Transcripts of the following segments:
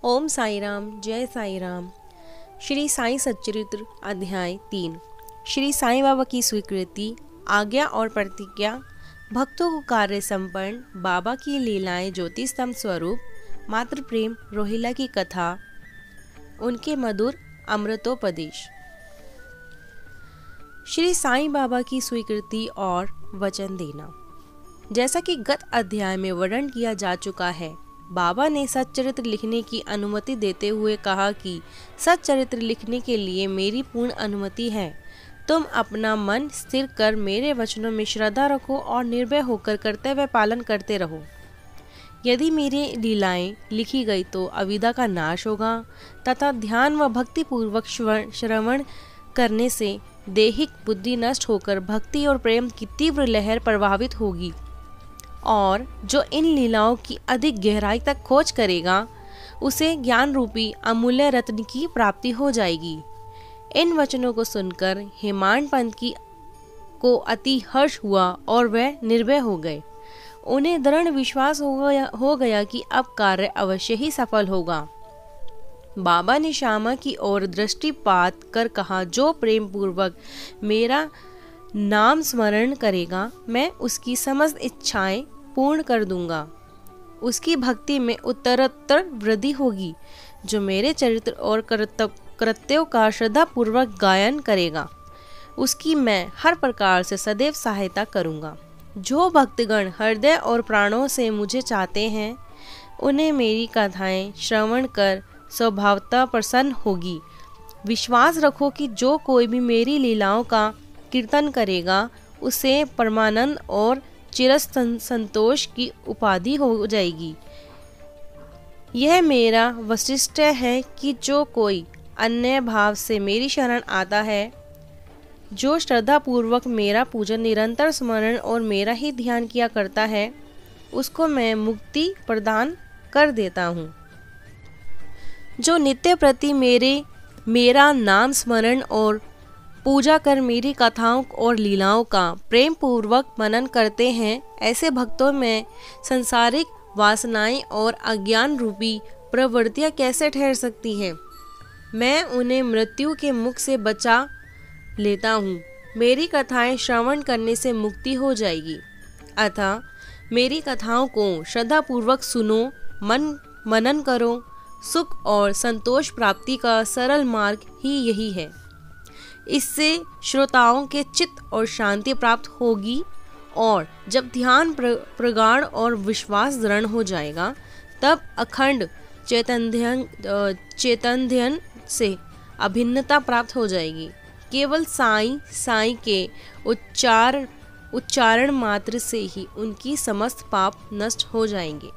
ओम साई राम, जय साई राम। श्री साई सच्चरित्र अध्याय 3। श्री साईं बाबा की स्वीकृति, आज्ञा और प्रतिज्ञा, भक्तों को कार्य संपन्न, बाबा की लीलाएं, ज्योति स्तंभ स्वरूप, मातृ प्रेम, रोहिला की कथा, उनके मधुर अमृतोपदेश। श्री साईं बाबा की स्वीकृति और वचन देना। जैसा कि गत अध्याय में वर्णन किया जा चुका है, बाबा ने सच्चरित्र लिखने की अनुमति देते हुए कहा कि सच्चरित्र लिखने के लिए मेरी पूर्ण अनुमति है। तुम अपना मन स्थिर कर मेरे वचनों में श्रद्धा रखो और निर्भय होकर कर्तव्य पालन करते रहो। यदि मेरी लीलाएं लिखी गई तो अविद्या का नाश होगा तथा ध्यान व भक्ति पूर्वक श्रवण करने से देहिक बुद्धि नष्ट होकर भक्ति और प्रेम की तीव्र लहर प्रभावित होगी और जो इन लीलाओं की अधिक गहराई तक खोज करेगा उसे ज्ञान रूपी अमूल्य रत्न की प्राप्ति हो जाएगी। इन वचनों को सुनकर हेमांड पंत को अति हर्ष हुआ और वह निर्भय हो गए। उन्हें दृढ़ विश्वास हो गया कि अब कार्य अवश्य ही सफल होगा। बाबा ने श्यामा की ओर दृष्टिपात कर कहा, जो प्रेम पूर्वक मेरा नाम स्मरण करेगा मैं उसकी समस्त इच्छाएं पूर्ण कर दूंगा। उसकी भक्ति में उत्तरोत्तर वृद्धि होगी। जो मेरे चरित्र और कृत्यों का श्रद्धा पूर्वक गायन करेगा उसकी मैं हर प्रकार से सदैव सहायता करूंगा। जो भक्तगण हृदय और प्राणों से मुझे चाहते हैं उन्हें मेरी कथाएं श्रवण कर स्वभावतः प्रसन्न होगी। विश्वास रखो कि जो कोई भी मेरी लीलाओं का कीर्तन करेगा उसे परमानंद और चिर संतोष की उपाधि हो जाएगी। यह मेरा वशिष्ठ है कि जो कोई अन्य भाव से मेरी शरण आता है, जो श्रद्धा पूर्वक मेरा पूजन, निरंतर स्मरण और मेरा ही ध्यान किया करता है, उसको मैं मुक्ति प्रदान कर देता हूँ। जो नित्य प्रति मेरा नाम स्मरण और पूजा कर मेरी कथाओं और लीलाओं का प्रेम पूर्वक मनन करते हैं, ऐसे भक्तों में संसारिक वासनाएं और अज्ञान रूपी प्रवृत्तियां कैसे ठहर सकती हैं। मैं उन्हें मृत्यु के मुख से बचा लेता हूँ। मेरी कथाएं श्रवण करने से मुक्ति हो जाएगी। अतः मेरी कथाओं को श्रद्धा पूर्वक सुनो, मनन करो। सुख और संतोष प्राप्ति का सरल मार्ग ही यही है। इससे श्रोताओं के चित्त और शांति प्राप्त होगी और जब ध्यान प्रगाढ़ और विश्वास दृढ़ हो जाएगा तब अखंड चैतन्य से अभिन्नता प्राप्त हो जाएगी। केवल साई के उच्चारण मात्र से ही उनकी समस्त पाप नष्ट हो जाएंगे।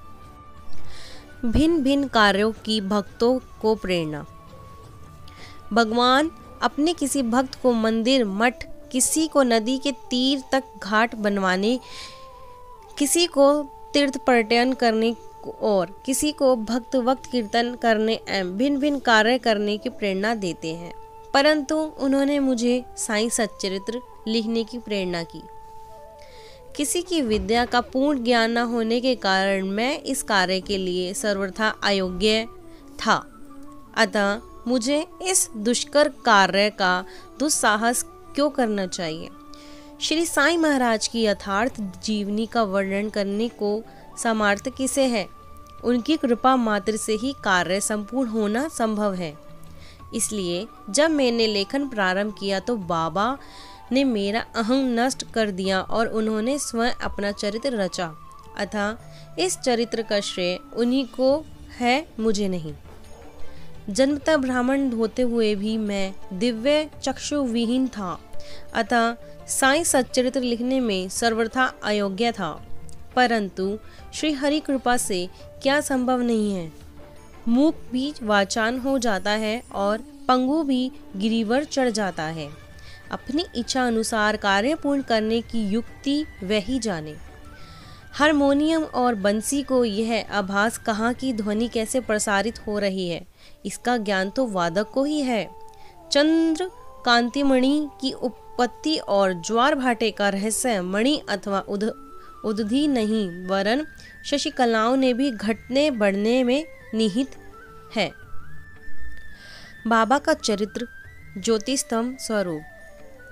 भिन्न भिन्न कार्यों की भक्तों को प्रेरणा। भगवान अपने किसी भक्त को मंदिर, मठ, किसी को नदी के तीर तक घाट बनवाने, किसी को तीर्थ पर्यटन करने और किसी को भक्त वक्त कीर्तन करने एवं भिन्न भिन्न कार्य करने की प्रेरणा देते हैं। परंतु उन्होंने मुझे साईं सच्चरित्र लिखने की प्रेरणा की। किसी की विद्या का पूर्ण ज्ञान न होने के कारण मैं इस कार्य के लिए सर्वथा अयोग्य था। अतः मुझे इस दुष्कर कार्य का दुस्साहस क्यों करना चाहिए। श्री साईं महाराज की यथार्थ जीवनी का वर्णन करने को सामर्थ्य किसे है। उनकी कृपा मात्र से ही कार्य संपूर्ण होना संभव है। इसलिए जब मैंने लेखन प्रारंभ किया तो बाबा ने मेरा अहं नष्ट कर दिया और उन्होंने स्वयं अपना चरित्र रचा। अतः इस चरित्र का श्रेय उन्हीं को है, मुझे नहीं। जन्मतः ब्राह्मण होते हुए भी मैं दिव्य चक्षु विहीन था। अतः साईं सच्चरित्र लिखने में सर्वथा अयोग्य था। परंतु श्री हरि कृपा से क्या संभव नहीं है। मूक भी वाचान हो जाता है और पंगु भी गिरिवर चढ़ जाता है। अपनी इच्छा अनुसार कार्य पूर्ण करने की युक्ति वही जाने। हारमोनियम और बंसी को यह आभास कहाँ की ध्वनि कैसे प्रसारित हो रही है, इसका ज्ञान तो वादक को ही है। चंद्र कांतिमणि की उत्पत्ति और ज्वार भाटे का रहस्य मणि अथवा उदधि नहीं वरन शशिकलाओं ने भी घटने बढ़ने में निहित है। बाबा का चरित्र, ज्योति स्तंभ स्वरूप।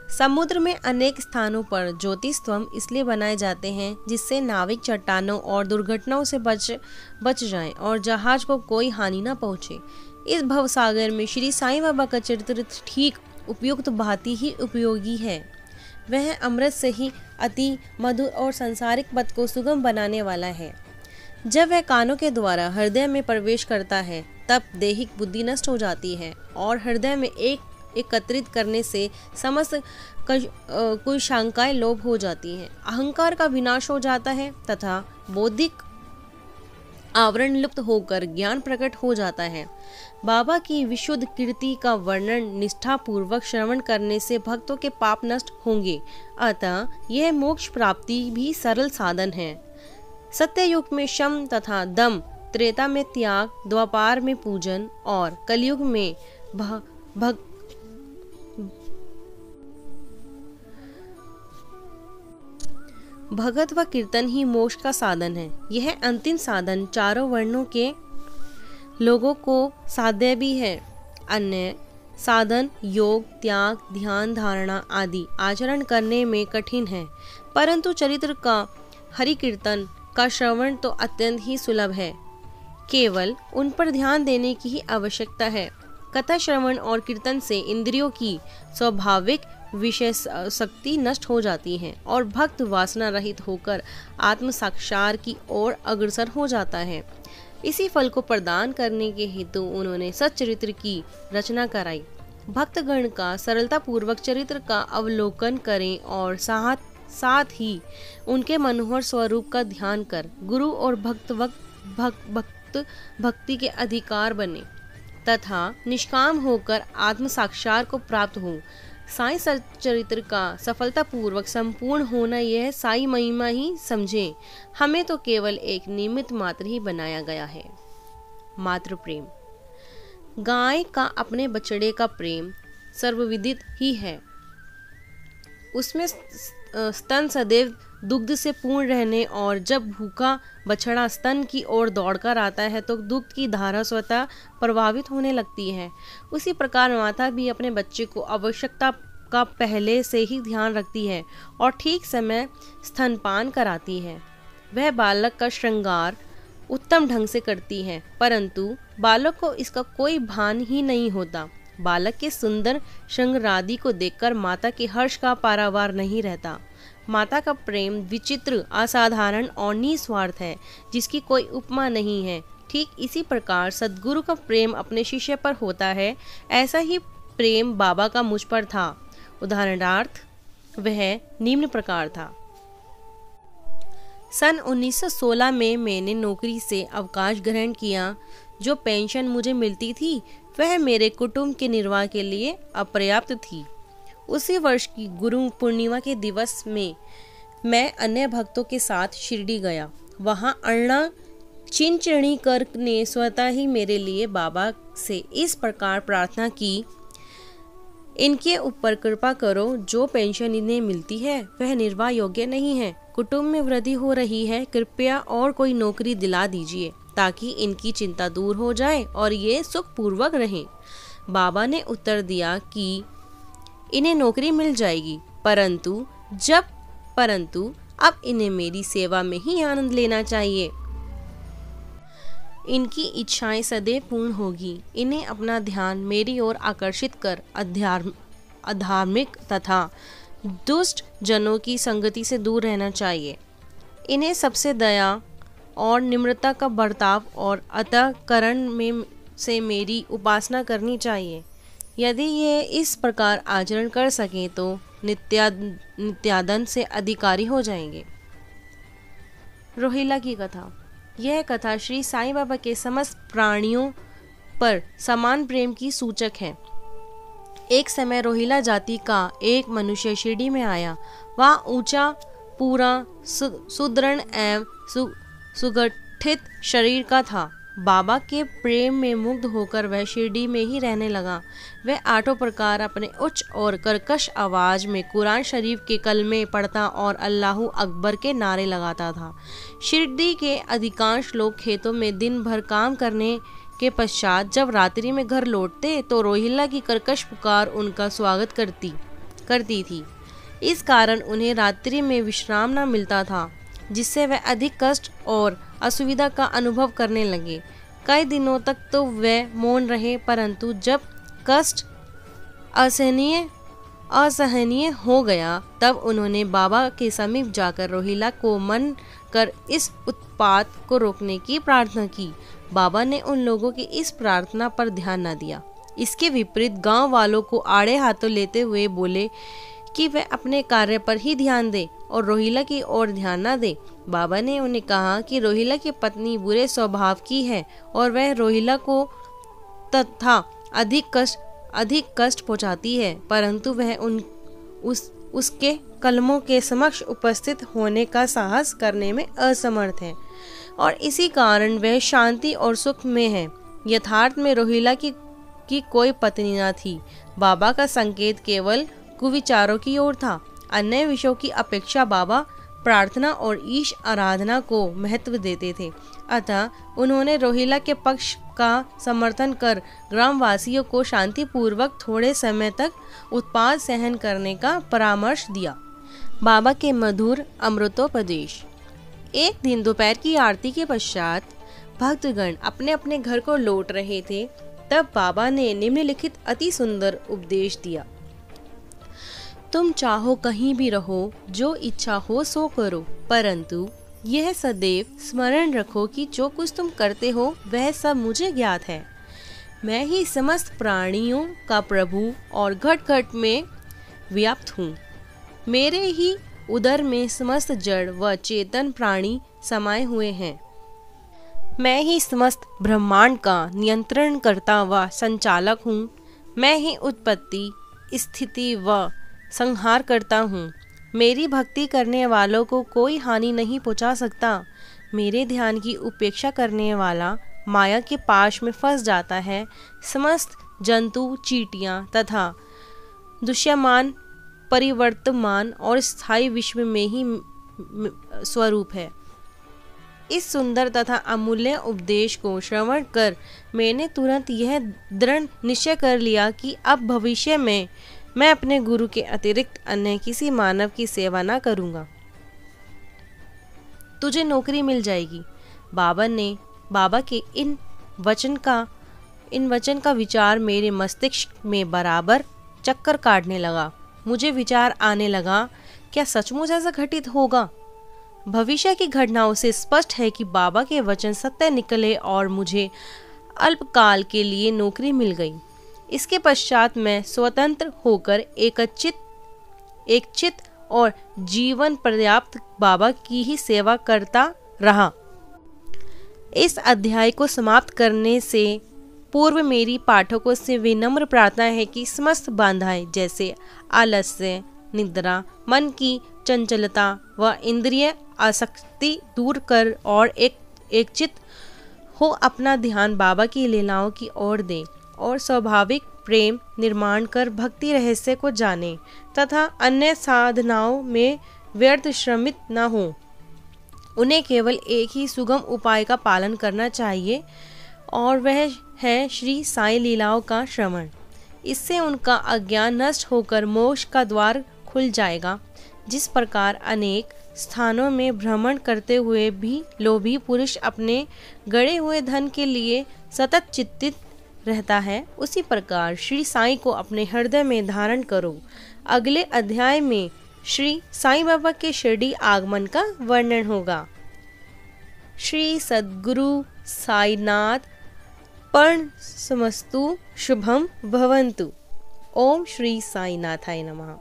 समुद्र में अनेक स्थानों पर ज्योति स्तंभ इसलिए बनाए जाते हैं जिससे नाविक चट्टानों और दुर्घटनाओं से बच जाएं और जहाज को कोई हानि न पहुंचे। इस भवसागर में श्री साईं बाबा का चरित्र ठीक उपयुक्त भांति ही उपयोगी है। वह अमृत से ही अति मधुर और सांसारिक पथ को सुगम बनाने वाला है। जब वह कानों के द्वारा हृदय में प्रवेश करता है तब दैहिक बुद्धि नष्ट हो जाती है और हृदय में एकत्रित करने से समस्त कुछ शंकाएं लोप हो जाती हैं। अहंकार का विनाश हो जाता है तथा बौद्धिक आवरण लुप्त होकर ज्ञान प्रकट हो जाता है। बाबा की विशुद्ध कीर्ति का वर्णन निष्ठा पूर्वक श्रवण करने से भक्तों के पाप नष्ट होंगे। अतः यह मोक्ष प्राप्ति भी सरल साधन है। सत्ययुग में शम तथा दम, त्रेता में त्याग, द्वापार में पूजन और कलयुग में भगत व कीर्तन ही मोक्ष का साधन है। यह अंतिम साधन चारों वर्णों के लोगों को साध्य भी है। अन्य साधन योग, त्याग, ध्यान, धारणा आदि आचरण करने में कठिन है, परंतु चरित्र का हरि कीर्तन का श्रवण तो अत्यंत ही सुलभ है। केवल उन पर ध्यान देने की ही आवश्यकता है। कथा श्रवण और कीर्तन से इंद्रियों की स्वाभाविक विषय शक्ति नष्ट हो जाती है और भक्त वासना रहित होकर आत्म साक्षात्कार की ओर अग्रसर हो जाता है। इसी फल को प्रदान करने के हेतु उन्होंने सच्चरित्र की रचना कराई। भक्तगण का सरलता पूर्वक चरित्र का अवलोकन करें और साथ ही उनके मनोहर स्वरूप का ध्यान कर गुरु और भक्ति के अधिकार बने तथा निष्काम होकर आत्म साक्षात्कार को प्राप्त हो। साईं सच्चरित्र का सफलता पूर्वक संपूर्ण होना यह साईं महिमा ही समझे। हमें तो केवल एक निमित्त मात्र ही बनाया गया है। मातृ प्रेम। गाय का अपने बछड़े का प्रेम सर्वविदित ही है। उसमें स्तन सदैव दुग्ध से पूर्ण रहने और जब भूखा बछड़ा स्तन की ओर दौड़कर आता है तो दुग्ध की धारा स्वतः प्रभावित होने लगती है। उसी प्रकार माता भी अपने बच्चे को आवश्यकता का पहले से ही ध्यान रखती है और ठीक समय स्तनपान कराती है। वह बालक का श्रृंगार उत्तम ढंग से करती है, परंतु बालक को इसका कोई भान ही नहीं होता। बालक के सुंदर श्रृंगारादि को देखकर माता के हर्ष का पारावार नहीं रहता। माता का प्रेम विचित्र, असाधारण और निस्वार्थ है, जिसकी कोई उपमा नहीं है। ठीक इसी प्रकार सद्गुरु का प्रेम अपने शिष्य पर होता है। ऐसा ही प्रेम बाबा का मुझ पर था। उदाहरणार्थ वह निम्न प्रकार था। सन 1916 में मैंने नौकरी से अवकाश ग्रहण किया। जो पेंशन मुझे मिलती थी वह मेरे कुटुंब के निर्वाह के लिए अपर्याप्त थी। उसी वर्ष की गुरु पूर्णिमा के दिवस में मैं अन्य भक्तों के साथ शिरडी गया। वहाँ अण्णा चिंचणीकर ने स्वतः ही मेरे लिए बाबा से इस प्रकार प्रार्थना की, इनके ऊपर कृपा करो। जो पेंशन इन्हें मिलती है वह निर्वाह योग्य नहीं है। कुटुंब में वृद्धि हो रही है, कृपया और कोई नौकरी दिला दीजिए ताकि इनकी चिंता दूर हो जाए और ये सुखपूर्वक रहें। बाबा ने उत्तर दिया कि इन्हें नौकरी मिल जाएगी, परंतु अब इन्हें मेरी सेवा में ही आनंद लेना चाहिए। इनकी इच्छाएं सदैव पूर्ण होगी। इन्हें अपना ध्यान मेरी ओर आकर्षित कर अधार्मिक तथा दुष्ट जनों की संगति से दूर रहना चाहिए। इन्हें सबसे दया और निम्रता का बर्ताव और अंतःकरण में से मेरी उपासना करनी चाहिए। यदि ये इस प्रकार आचरण कर सकें तो नित्यानंद से अधिकारी हो जाएंगे। रोहिला की कथा। यह कथा श्री साईं बाबा के समस्त प्राणियों पर समान प्रेम की सूचक है। एक समय रोहिला जाति का एक मनुष्य शिरडी में आया। वह ऊंचा, पूरा, सुदृढ़ एवं सुगठित शरीर का था। बाबा के प्रेम में मुग्ध होकर वह शिरडी में ही रहने लगा। वह आठों प्रकार अपने उच्च और कर्कश आवाज में कुरान शरीफ के कलमे पढ़ता और अल्लाहू अकबर के नारे लगाता था। शिरडी के अधिकांश लोग खेतों में दिन भर काम करने के पश्चात जब रात्रि में घर लौटते तो रोहिला की कर्कश पुकार उनका स्वागत करती थी। इस कारण उन्हें रात्रि में विश्राम न मिलता था, जिससे वह अधिक कष्ट और असुविधा का अनुभव करने लगे। कई दिनों तक तो वे मौन रहे, परंतु जब कष्ट असहनीय हो गया तब उन्होंने बाबा के समीप जाकर रोहिला को मन कर इस उत्पात को रोकने की प्रार्थना की। बाबा ने उन लोगों की इस प्रार्थना पर ध्यान न दिया। इसके विपरीत गांव वालों को आड़े हाथों लेते हुए बोले कि वे अपने कार्य पर ही ध्यान दें और रोहिला की ओर ध्यान न दें। बाबा ने उन्हें कहा कि रोहिला की पत्नी बुरे स्वभाव की है और वह रोहिला को तथा अधिक कष्ट पहुंचाती है, परंतु वह उसके कलमों के समक्ष उपस्थित होने का साहस करने में असमर्थ है और इसी कारण वह शांति और सुख में है। यथार्थ में रोहिला की कोई पत्नी न थी। बाबा का संकेत केवल कुविचारों की ओर था। अन्य विषयों की अपेक्षा बाबा प्रार्थना और ईश आराधना को महत्व देते थे। अतः उन्होंने रोहिला के पक्ष का समर्थन कर ग्रामवासियों को शांतिपूर्वक थोड़े समय तक उत्पात सहन करने का परामर्श दिया। बाबा के मधुर अमृतोपदेश। एक दिन दोपहर की आरती के पश्चात भक्तगण अपने अपने घर को लौट रहे थे, तब बाबा ने निम्नलिखित अति सुंदर उपदेश दिया। तुम चाहो कहीं भी रहो, जो इच्छा हो सो करो, परंतु यह सदैव स्मरण रखो कि जो कुछ तुम करते हो वह सब मुझे ज्ञात है। मैं ही समस्त प्राणियों का प्रभु और घट घट में व्याप्त हूँ। मेरे ही उदर में समस्त जड़ व चेतन प्राणी समाये हुए हैं। मैं ही समस्त ब्रह्मांड का नियंत्रण करता व संचालक हूँ। मैं ही उत्पत्ति, स्थिति व संहार करता हूँ। मेरी भक्ति करने वालों को कोई हानि नहीं पहुँचा सकता। मेरे ध्यान की उपेक्षा करने वाला माया के पाश में फंस जाता है। समस्त जंतु, चींटियाँ तथा दृश्यमान, परिवर्तमान और स्थायी विश्व में ही स्वरूप है। इस सुंदर तथा अमूल्य उपदेश को श्रवण कर मैंने तुरंत यह दृढ़ निश्चय कर लिया कि अब भविष्य में मैं अपने गुरु के अतिरिक्त अन्य किसी मानव की सेवा न करूँगा। तुझे नौकरी मिल जाएगी। बाबा के इन वचन का विचार मेरे मस्तिष्क में बराबर चक्कर काटने लगा। मुझे विचार आने लगा, क्या सचमुच ऐसा घटित होगा? भविष्य की घटनाओं से स्पष्ट है कि बाबा के वचन सत्य निकले और मुझे अल्पकाल के लिए नौकरी मिल गई। इसके पश्चात मैं स्वतंत्र होकर एक चित और जीवन पर्याप्त बाबा की ही सेवा करता रहा। इस अध्याय को समाप्त करने से पूर्व मेरी पाठकों से विनम्र प्रार्थना है कि समस्त बाधाएं जैसे आलस्य, निद्रा, मन की चंचलता व इंद्रिय आसक्ति दूर कर और एक चित हो अपना ध्यान बाबा की लीलाओं की ओर दें और स्वाभाविक प्रेम निर्माण कर भक्ति रहस्य को जाने तथा अन्य साधनाओं में व्यर्थ श्रमित न हो। उन्हें केवल एक ही सुगम उपाय का पालन करना चाहिए और वह है श्री साईं लीलाओं का श्रवण। इससे उनका अज्ञान नष्ट होकर मोक्ष का द्वार खुल जाएगा। जिस प्रकार अनेक स्थानों में भ्रमण करते हुए भी लोभी पुरुष अपने गड़े हुए धन के लिए सतत चिंतित रहता है, उसी प्रकार श्री साईं को अपने हृदय में धारण करो। अगले अध्याय में श्री साईं बाबा के शिरडी आगमन का वर्णन होगा। श्री सद्गुरु साईनाथ पण समस्तु शुभम भवन्तु। ओम श्री साईनाथाय नमः।